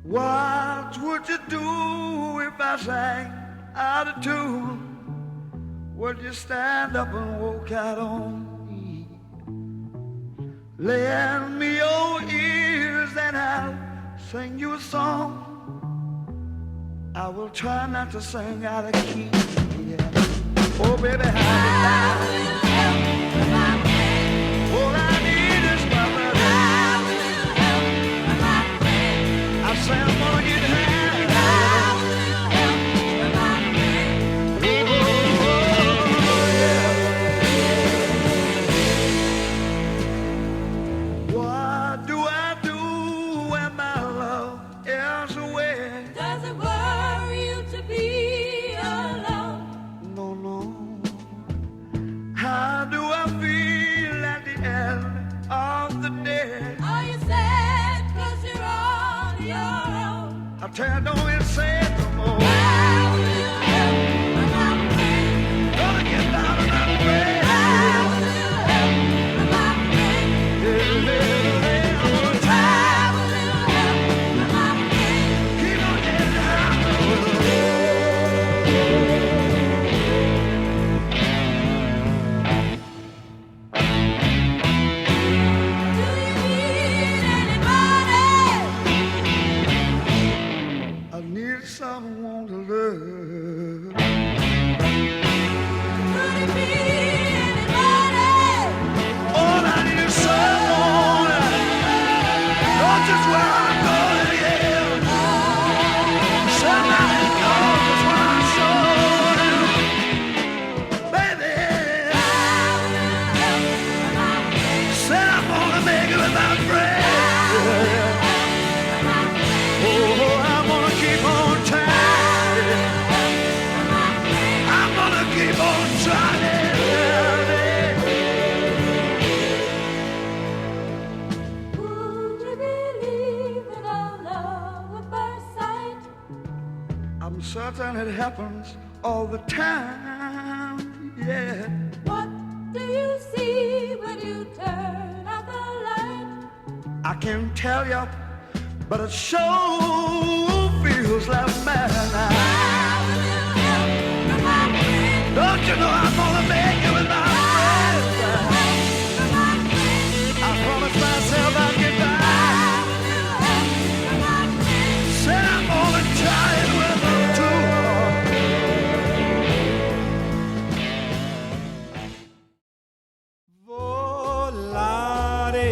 What would you do if I sang out of tune? Would you stand up and walk out on me? Lend me your ears and I'll sing you a song. I will try not to sing out of key. Yeah. Oh, baby, how all I need is my brother. I say I'm gonna get high. What do I do when my love is away? Does it worry you to be alone? No, no. How do I feel at the end of the day? Are you sad 'cause you're on your own? I tell you, don't even say it no more. How will you help when I'm free? Gonna get down and I'm afraid. How will you help when I'm free? How will you help when I'm free? Keep on getting high. Do you need anybody? I need someone to love. Could it be anybody? All I need is someone. Know just where I'm going, yeah. Somebody knows just where I'm going. Baby, said I'm gonna make it without breath. Oh, I'm gonna keep on trying. I'm gonna keep on trying. Would you believe in our love at first sight? I'm certain it happens all the time, yeah. What do you see when you turn out the light? I can't tell you, but it sure feels like madness. How will you help when I'm free? Don't you know I'm gonna make it with my friends? When I'm free? I promised myself I'd get by. How will you help when I'm free? Said I'm gonna try it with them too. Volare,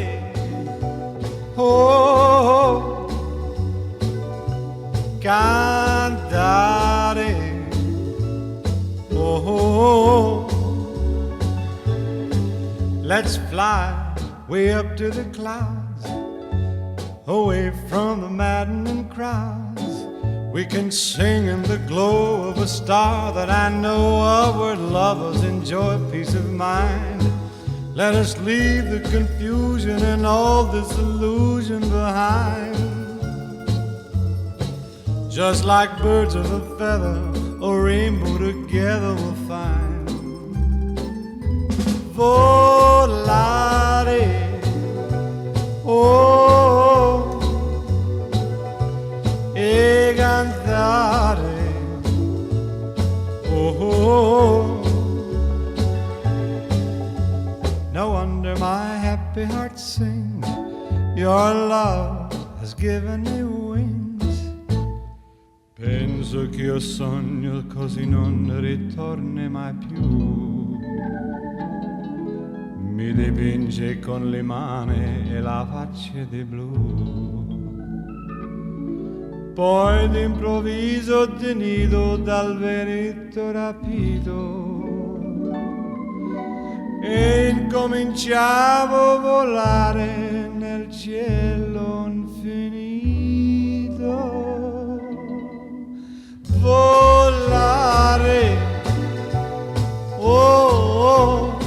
oh, cantare, oh, let's fly way up to the clouds, away from the maddening crowds. We can sing in the glow of a star that I know of, where lovers enjoy peace of mind. Let us leave the confusion and all this illusion behind. Just like birds of a feather, a rainbow together we'll find. Volare, oh, e cantare, oh. No wonder my happy heart sings. Your love has given me wings. Penso che io sogno così non ritorni mai più. Mi dipinge con le mani e la faccia di blu. Poi d'improvviso tenido dal vento rapito e incominciavo a volare nel cielo infinito. Volare, oh, oh,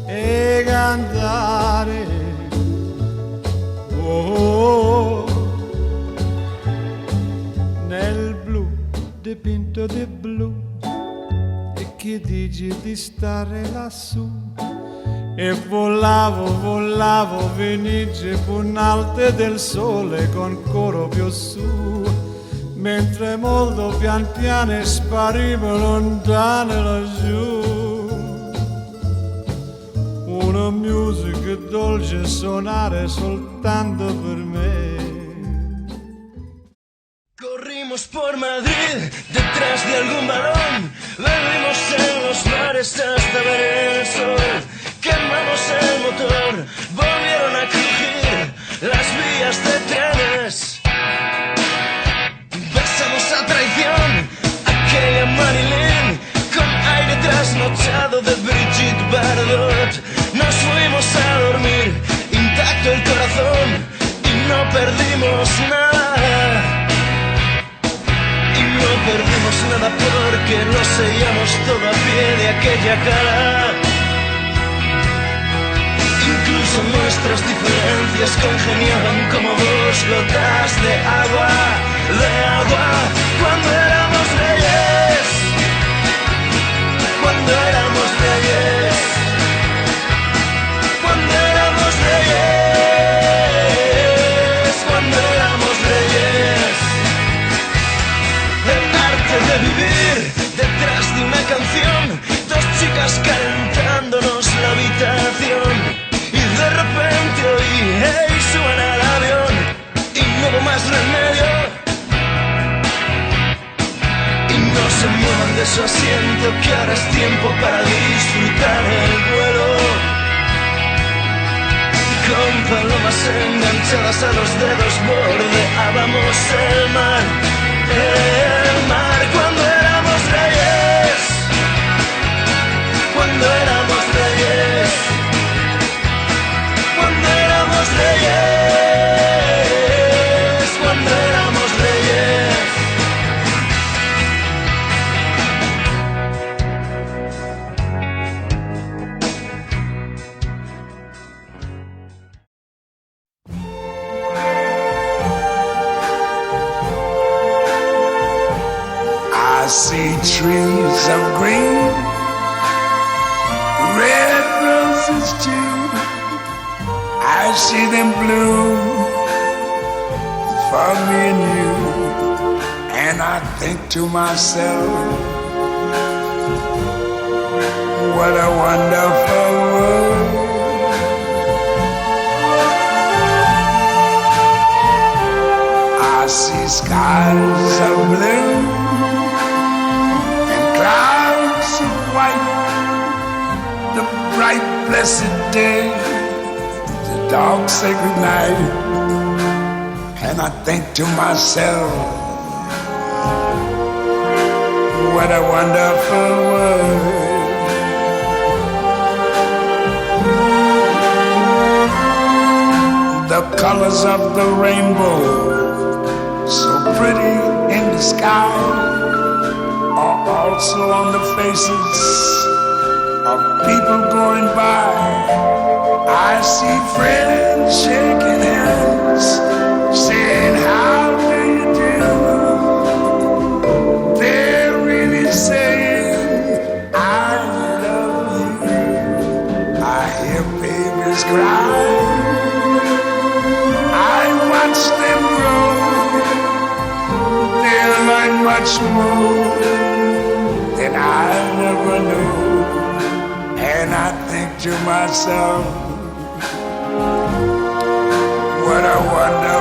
e cantare, oh, oh, nel blu dipinto di blu. Che dici di stare lassù E volavo, volavo, Venice punalte del sole con coro più su, mentre molto pian piano sparivo lontane laggiù. Una musica dolce suonare soltanto per me. Corrimos por Madrid detrás de algún balón, bebimos en los bares hasta ver el sol, quemamos el motor, volvieron a crujir las vías de trenes, besamos a traición aquella Marilyn con aire trasnochado de Brigitte Bardot. Nos fuimos a dormir intacto el corazón y no perdimos nada. No perdimos nada porque lo sellamos todo a pie de aquella cara. Incluso nuestras diferencias congeniaban como dos gotas de agua, cuando éramos reyes, cuando éramos reyes, cuando éramos reyes, cuando éramos reyes. El arte de vivir detrás de una canción, dos chicas calentándonos la habitación, y de repente oí, hey, suena el avión, y no hubo más remedio, y no se muevan de su asiento, que ahora es tiempo para disfrutar el vuelo. Con palomas enganchadas a los dedos bordeábamos el mar, cuando éramos reyes, cuando éramos reyes, cuando éramos reyes, cuando éramos reyes. I see trees of green, red roses too. I see them bloom for me and you. And I think to myself, what a wonderful world. I see skies of blue, clouds of white, the bright blessed day, the dark sacred night. And I think to myself, what a wonderful world. The colors of the rainbow, so pretty in the sky, are also on the faces of people going by. I see friends shaking hands, saying, how do you do? They're really saying, I love you. I hear babies cry, I watch them grow. They'll learn much more than I never knew. And I think to myself, what a wonderful